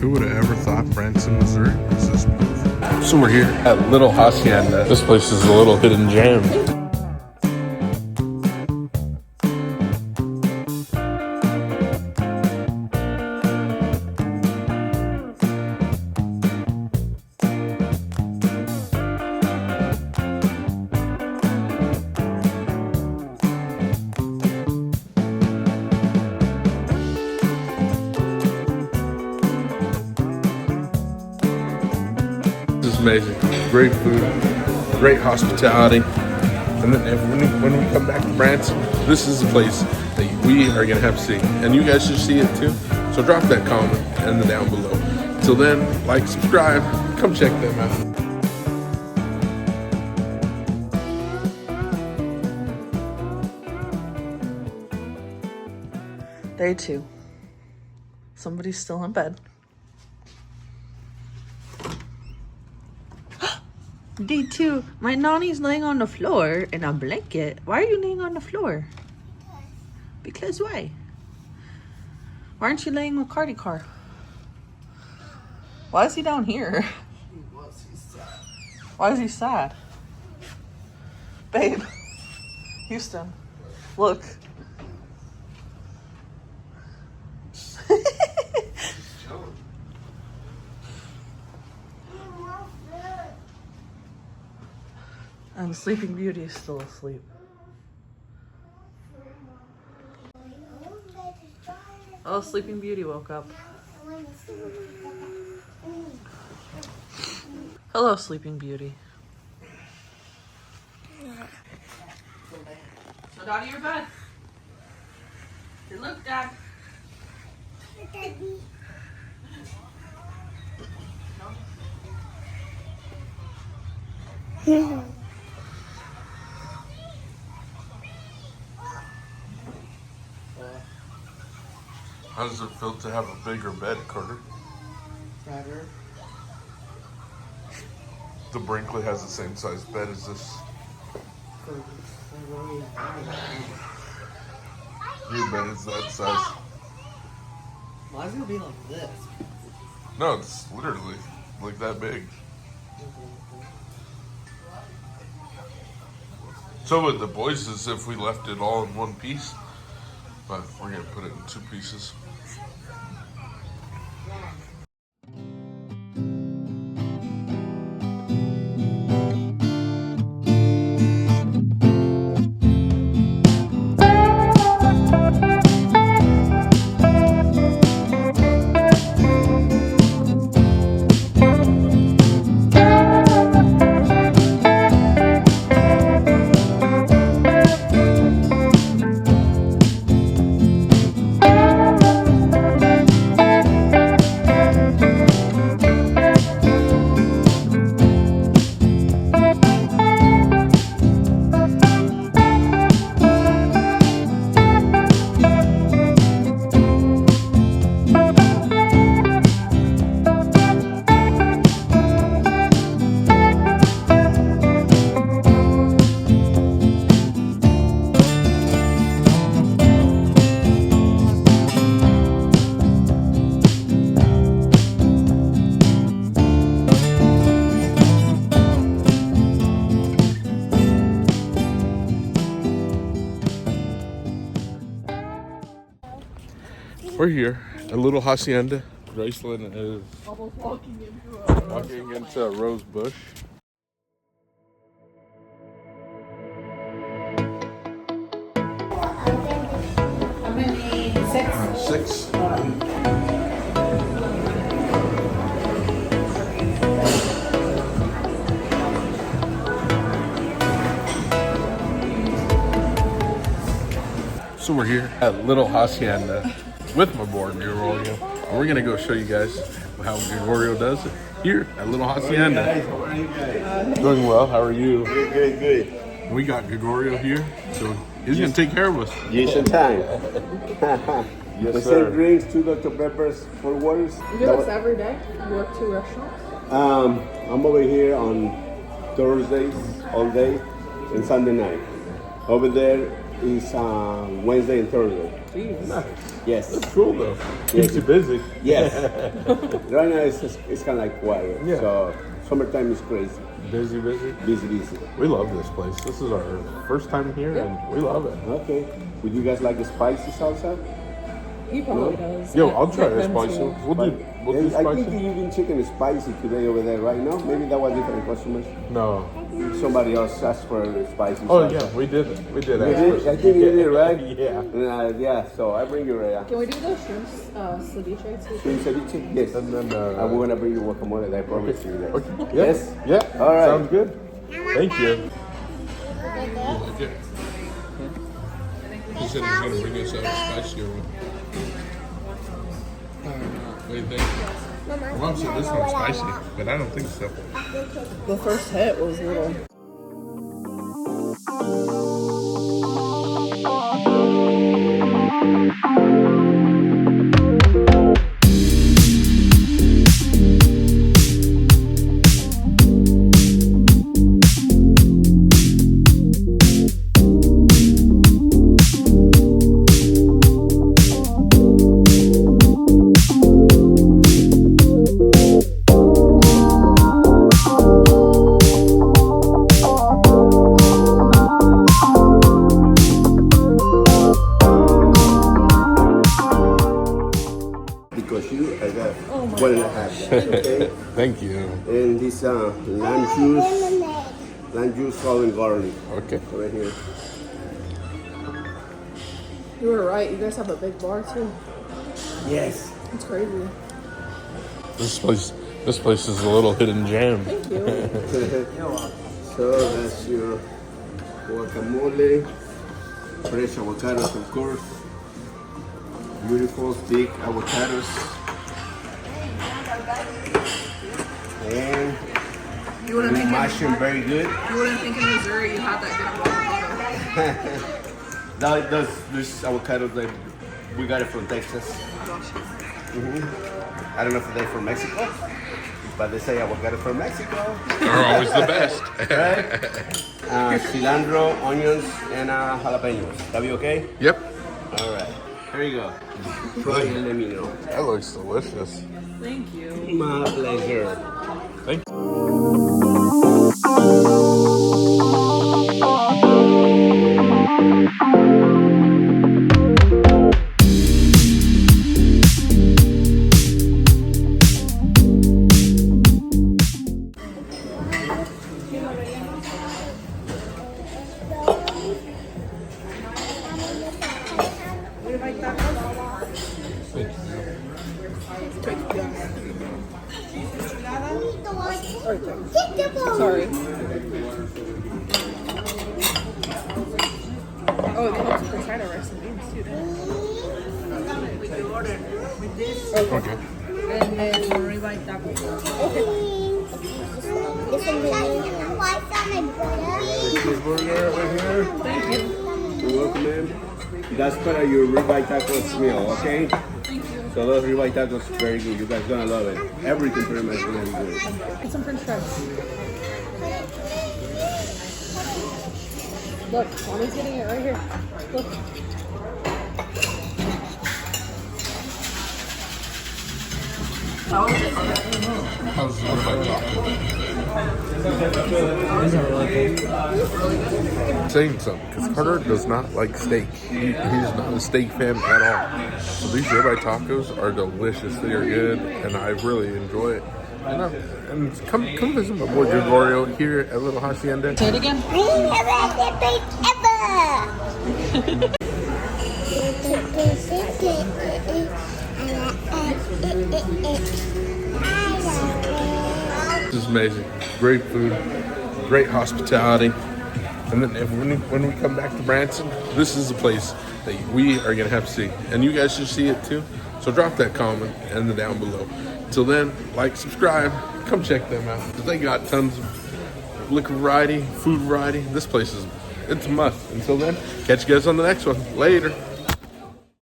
Who would have ever thought Branson, Missouri was this beautiful? So we're here at Little Hacienda. This place is a little hidden gem. This is amazing. Great food, great hospitality. And then when we come back to Branson, this is a place that we are gonna have to see. And you guys should see it too. So drop that comment in the down below. Till then, like, subscribe, come check them out. Day 2. Somebody's still in bed. Day 2. My nanny's laying on the floor in a blanket. Why are you laying on the floor? Because why? Why aren't you laying with Cardi Car? Why is he down here? Why is he sad? Babe. Houston. Look. And Sleeping Beauty is still asleep. Oh, Sleeping Beauty woke up. Hello, Sleeping Beauty. So out of your bed. Good look, Dad. How does it feel to have a bigger bed, Carter? Better. The Brinkley has the same size bed as this. Your bed is that size. Mine's gonna be like this. No, it's literally like that big. So would the boys as if we left it all in one piece, but we're gonna put it in 2 pieces. We're here at Little Hacienda. Graceland is almost walking into a rose bush. How many? 6? 6. So we're here at Little Hacienda with my boy Gregorio, and we're gonna go show you guys how Gregorio does it here at Little Hacienda. How are you guys? Doing well. How are you? Good. We got Gregorio here, so he's gonna take care of us. Yes, time. Yes, The sir. same drinks, 2 Dr. Peppers, 4 waters. You do this every day? You work 2 restaurants? I'm over here on Thursdays all day and Sunday night. Over there, is Wednesday and Thursday. Nice. Yes. That's cool though. Keeps you busy. Yes. Right now it's kind of like quiet. Yeah. So summertime is crazy. Busy. Busy. We love this place. This is our first time here, and we love it. Okay. Would you guys like the spicy salsa? He probably does. Yo, I'll try Get the them spicy. too. We'll do I think spicy. you've been chicken is spicy today over there right now. Maybe that was different customers. No. Somebody else asked for spicy Oh salsa. yeah, we did it. We did You it. did? I think you did, right? Yeah. Yeah, so I bring you Can we do the shrimp ceviche too? shrimp ceviche. Yes. And then we're going to bring you guacamole. I promise you that. okay. Yeah. Yes? Yeah. All right. Sounds good. Thank you. He said he's gonna bring us a spicier one. What do you think? My mom said this one's spicy, but I don't think so. The first hit was little. Because you, I got one and a half. Okay? Thank you. And this lime juice, salt and garlic. Okay. Right here. You were right. You guys have a big bar too. Yes. It's crazy. This place is a little hidden gem. Thank you. So that's your guacamole. Fresh avocados, of course. Beautiful, thick avocados. And You wouldn't we think mash them very good. you wouldn't think in Missouri you had that good of avocado. Now those avocados, we got it from Texas. I don't know if they're from Mexico, but they say avocados from Mexico. They're always the best. Right? Cilantro, onions, and jalapenos. That be okay? Yep. All right. Here you go. Try and let me know. That looks delicious. Thank you. My pleasure. Thank you. Sorry. Oh, they have some potato rice and beans too. Okay. And then ribeye taco. Cheeseburger right here. Thank you. You're welcome, ma'am. That's part of your ribeye tacos meal, okay? Thank you. So those ribeye tacos very good. You guys gonna love it. Everything pretty much gonna be good. Get some french fries. Look, mommy's getting it right here. Look. How's the ribeye taco? Saying something because Carter does not like steak. He's not a steak fan at all. So these ribeye tacos are delicious. They are good, and I really enjoy it. And come visit my boy Gregorio here at Little Hacienda. Say it again. This is amazing. Great food, great hospitality. And then when we come back to Branson, this is the place that we are gonna have to see. And you guys should see it too. So drop that comment in the down below. Till then, like, subscribe, come check them out. 'Cause they got tons of liquor variety, food variety. This place it's a must. Until then, catch you guys on the next one. Later.